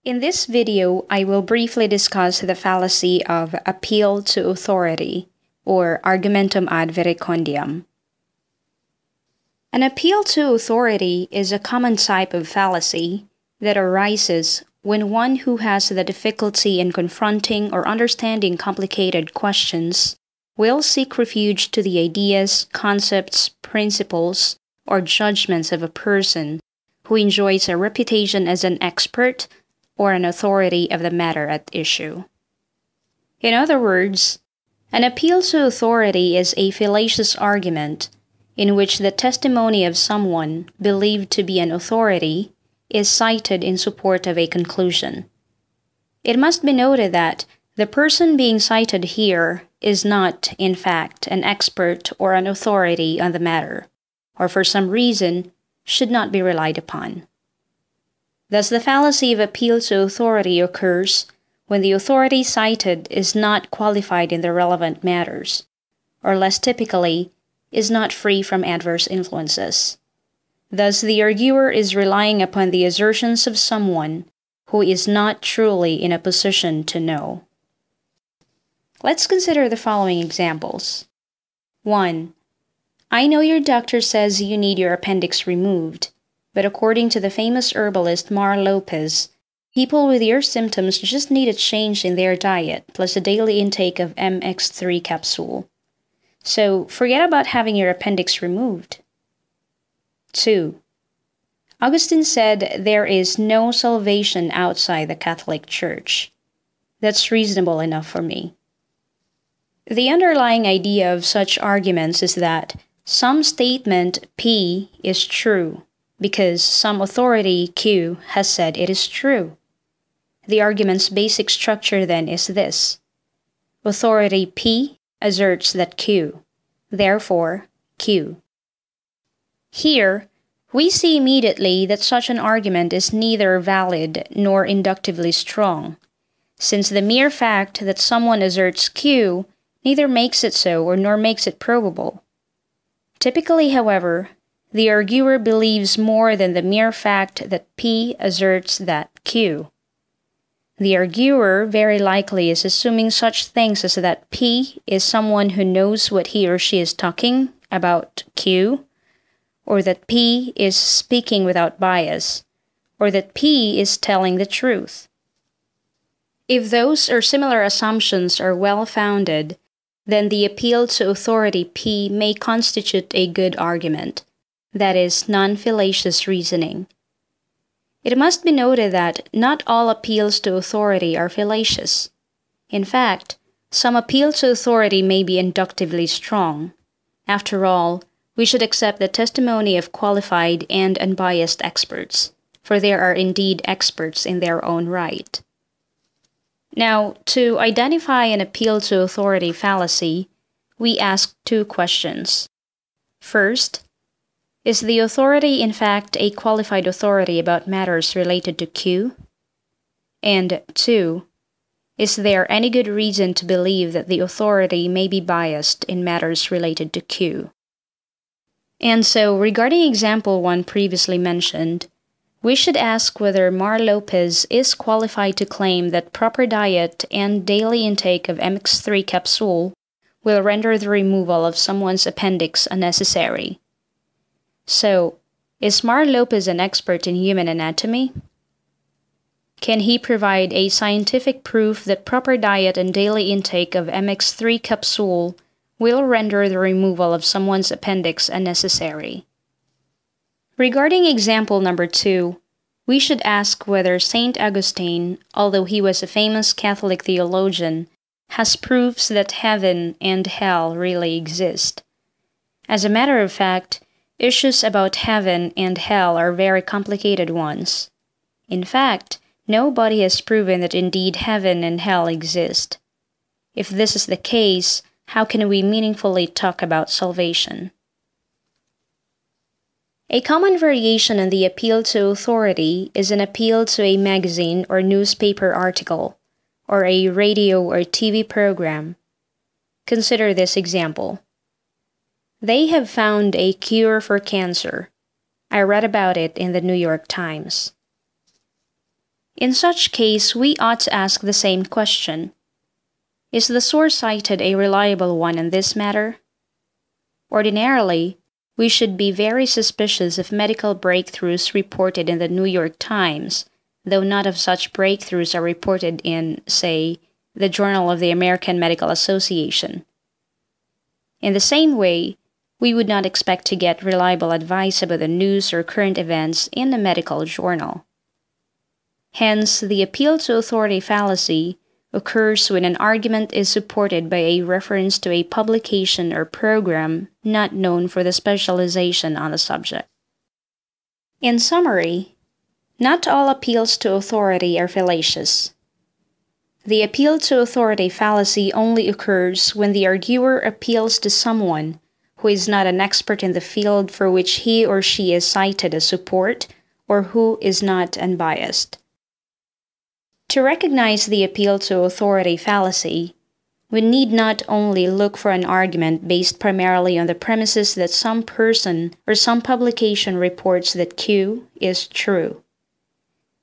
In this video, I will briefly discuss the fallacy of appeal to authority, or argumentum ad verecundiam. An appeal to authority is a common type of fallacy that arises when one who has the difficulty in confronting or understanding complicated questions will seek refuge to the ideas, concepts, principles, or judgments of a person who enjoys a reputation as an expert or an authority of the matter at issue. In other words, an appeal to authority is a fallacious argument in which the testimony of someone believed to be an authority is cited in support of a conclusion. It must be noted that the person being cited here is not, in fact, an expert or an authority on the matter, or for some reason should not be relied upon. Thus, the fallacy of appeal to authority occurs when the authority cited is not qualified in the relevant matters, or less typically, is not free from adverse influences. Thus, the arguer is relying upon the assertions of someone who is not truly in a position to know. Let's consider the following examples. 1. I know your doctor says you need your appendix removed, but according to the famous herbalist Mar Lopez, people with your symptoms just need a change in their diet plus a daily intake of MX3 capsule. So forget about having your appendix removed. 2. Augustine said there is no salvation outside the Catholic Church. That's reasonable enough for me. The underlying idea of such arguments is that some statement P is true because some authority Q has said it is true. The argument's basic structure then is this. Authority P asserts that Q, therefore Q. Here, we see immediately that such an argument is neither valid nor inductively strong, since the mere fact that someone asserts Q neither makes it so or nor makes it probable. Typically, however, the arguer believes more than the mere fact that P asserts that Q. The arguer very likely is assuming such things as that P is someone who knows what he or she is talking about Q, or that P is speaking without bias, or that P is telling the truth. If those or similar assumptions are well-founded, then the appeal to authority P may constitute a good argument, that is, non-fallacious reasoning. It must be noted that not all appeals to authority are fallacious. In fact, some appeal to authority may be inductively strong. After all, we should accept the testimony of qualified and unbiased experts, for there are indeed experts in their own right. Now, to identify an appeal to authority fallacy, we ask two questions. First, is the authority in fact a qualified authority about matters related to Q? And 2, is there any good reason to believe that the authority may be biased in matters related to Q? And so, regarding example 1 previously mentioned, we should ask whether Mar Lopez is qualified to claim that proper diet and daily intake of MX3 capsule will render the removal of someone's appendix unnecessary. So, is Mar Lopez an expert in human anatomy? Can he provide a scientific proof that proper diet and daily intake of MX3 capsule will render the removal of someone's appendix unnecessary? Regarding example number 2, we should ask whether Saint Augustine, although he was a famous Catholic theologian, has proofs that heaven and hell really exist. As a matter of fact, issues about heaven and hell are very complicated ones. In fact, nobody has proven that indeed heaven and hell exist. If this is the case, how can we meaningfully talk about salvation? A common variation on the appeal to authority is an appeal to a magazine or newspaper article, or a radio or TV program. Consider this example. They have found a cure for cancer. I read about it in the New York Times. In such case, we ought to ask the same question. Is the source cited a reliable one in this matter? Ordinarily, we should be very suspicious of medical breakthroughs reported in the New York Times, though not of such breakthroughs are reported in, say, the Journal of the American Medical Association. In the same way, we would not expect to get reliable advice about the news or current events in a medical journal. Hence, the appeal to authority fallacy occurs when an argument is supported by a reference to a publication or program not known for the specialization on the subject. In summary, not all appeals to authority are fallacious. The appeal to authority fallacy only occurs when the arguer appeals to someone who is not an expert in the field for which he or she is cited as support, or who is not unbiased. To recognize the appeal to authority fallacy, we need not only look for an argument based primarily on the premises that some person or some publication reports that Q is true.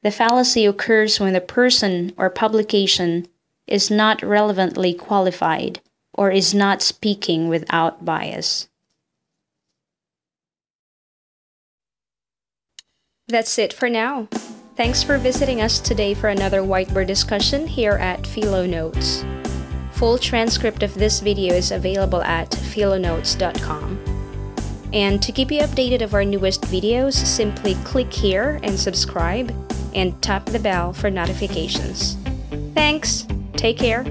The fallacy occurs when the person or publication is not relevantly qualified or is not speaking without bias. That's it for now. Thanks for visiting us today for another whiteboard discussion here at PHILO-notes. Full transcript of this video is available at PHILO-notes.com. And to keep you updated of our newest videos, simply click here and subscribe, and tap the bell for notifications. Thanks! Take care!